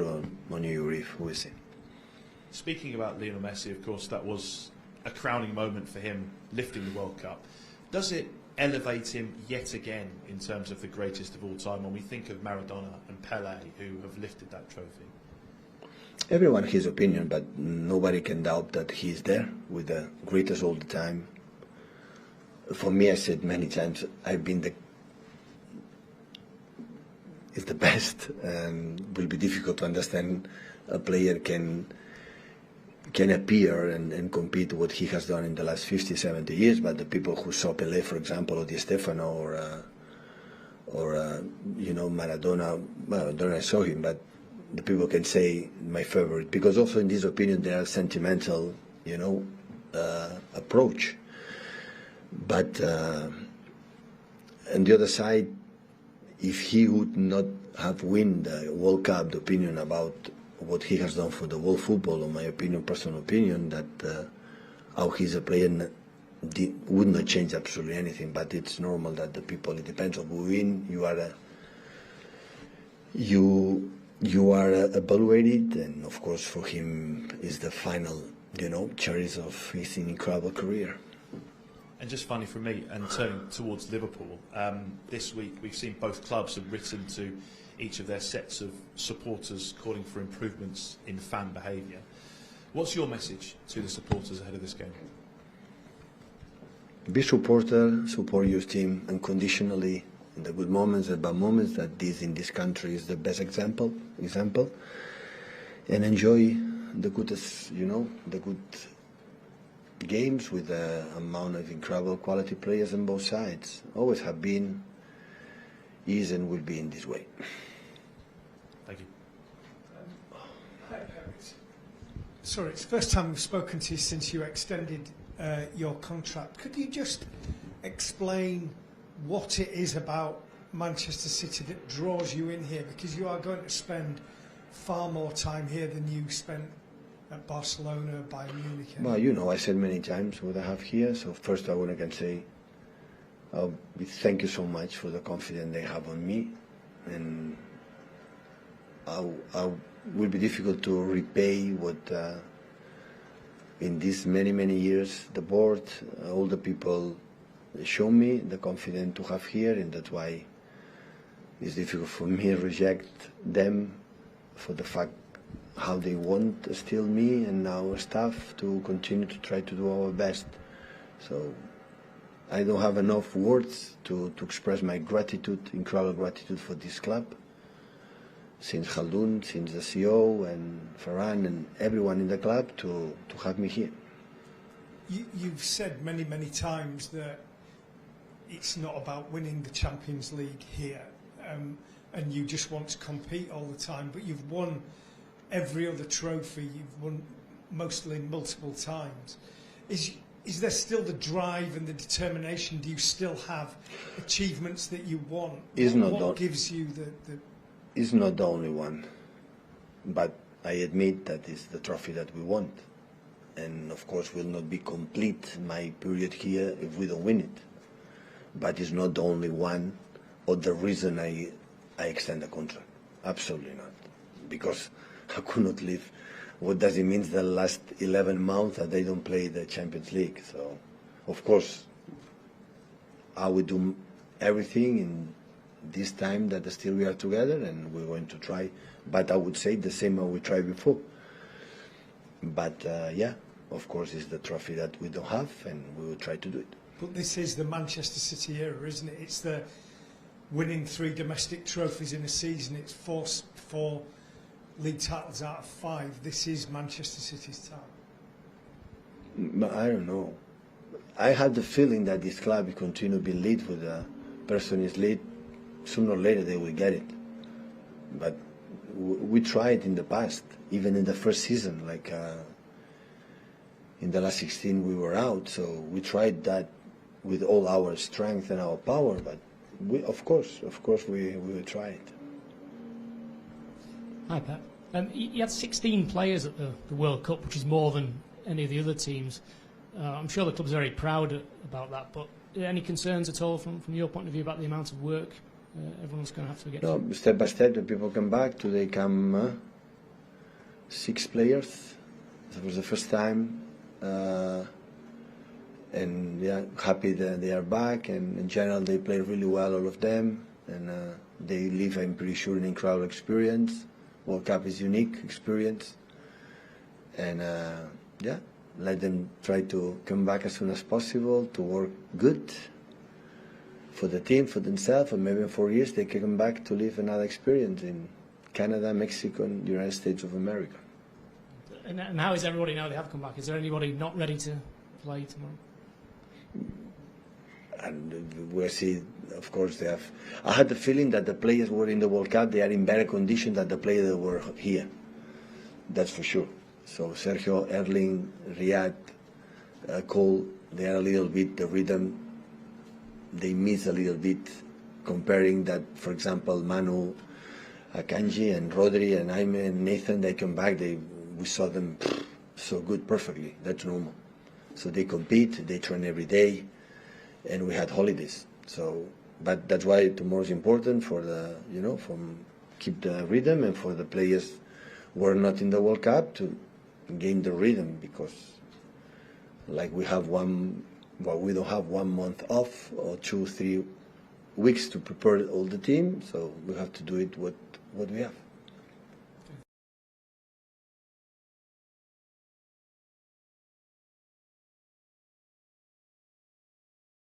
here on your reef. We'll see. Speaking about Lionel Messi, of course, that was a crowning moment for him, lifting the World Cup. Does it elevate him yet again in terms of the greatest of all time when we think of Maradona and Pelé, who have lifted that trophy? Everyone has his opinion, but nobody can doubt that he's there with the greatest all the time. For me, I said many times, I've been it's the best, and will be difficult to understand a player can appear and compete what he has done in the last 50, 70 years. But the people who saw Pelé, for example, or Di Stefano, or Maradona, well, I don't know, I saw him, but the people can say my favorite, because also in this opinion there are sentimental, approach. But on the other side, if he would not have won the World Cup, the opinion about what he has done for the world football, or my opinion, personal opinion, that how he's a player would not change absolutely anything. But it's normal that the people, it depends on who win. You are evaluated, and of course for him is the final, cherries of his incredible career. And just finally from me, and turning towards Liverpool, this week we've seen both clubs have written to each of their sets of supporters calling for improvements in fan behaviour. What's your message to the supporters ahead of this game? Be supporter, support your team unconditionally in the good moments and bad moments. That this in this country is the best example, and enjoy the goodest, the good games with the amount of incredible quality players on both sides. Always have been, is, and will be in this way. Thank you. Sorry, it's the first time we've spoken to you since you extended your contract. Could you just explain what it is about Manchester City that draws you in here? Because you are going to spend far more time here than you spent at Barcelona, Bayern Munich. Well, I said many times what I have here. So first I want to say thank you so much for the confidence they have on me, and I will be difficult to repay what in these many years the board, all the people show me the confidence to have here, and that's why it's difficult for me to reject them for the fact how they want still me and our staff to continue to try to do our best. So I don't have enough words to express my gratitude, incredible gratitude for this club, since Khaldun, since the CEO and Ferran and everyone in the club to have me here. You've said many times that it's not about winning the Champions League here, and you just want to compete all the time, but you've won every other trophy, you've won mostly multiple times. Is there still the drive and the determination? Do you still have achievements that you want? What gives you the... It's not the only one, but I admit that it's the trophy that we want. And of course will not be complete my period here if we don't win it. But it's not the only one or the reason I extend the contract. Absolutely not. Because I could not live. What does it mean the last 11 months that they don't play the Champions League? So, of course, I will do everything in this time that still we are together, and we're going to try. But I would say the same as we tried before. But yeah, of course, it's the trophy that we don't have, and we will try to do it. But this is the Manchester City era, isn't it? It's the winning 3 domestic trophies in a season. It's four league titles out of 5. This is Manchester City's time. But I don't know. I had the feeling that this club will continue to be lead with the person is lead. Sooner or later they will get it. But we tried in the past, even in the first season, like in the last 16 we were out. So we tried that with all our strength and our power. But we, of course, we will try it. Hi, Pep. You had 16 players at the World Cup, which is more than any of the other teams. I'm sure the club's very proud about that, but any concerns at all from your point of view about the amount of work everyone's going to have to get No, step by step the people come back, today come 6 players. It was the first time, and yeah, happy that they are back. And in general, they play really well, all of them, and they live, I'm pretty sure, an incredible experience. World Cup is unique experience, and yeah, let them try to come back as soon as possible to work good for the team, for themselves, and maybe in 4 years they can come back to live another experience in Canada, Mexico, and the United States of America. And how is everybody now they have come back? Is there anybody not ready to play tomorrow? And we'll see, of course, they have. I had the feeling that the players who were in the World Cup, they are in better condition than the players that were here. That's for sure. So Sergio, Erling, Riyad, Cole, they are a little bit, the rhythm, they miss a little bit comparing that, for example, Manu, Akanji, and Rodri, and Jaime, and Nathan, they come back, we saw them so good perfectly. That's normal. So they compete, they train every day, and we had holidays. So, but that's why tomorrow is important for the, from keep the rhythm, and for the players who are not in the World Cup to gain the rhythm, because like we don't have 1 month off or 2-3 weeks to prepare all the team, so we have to do it what we have.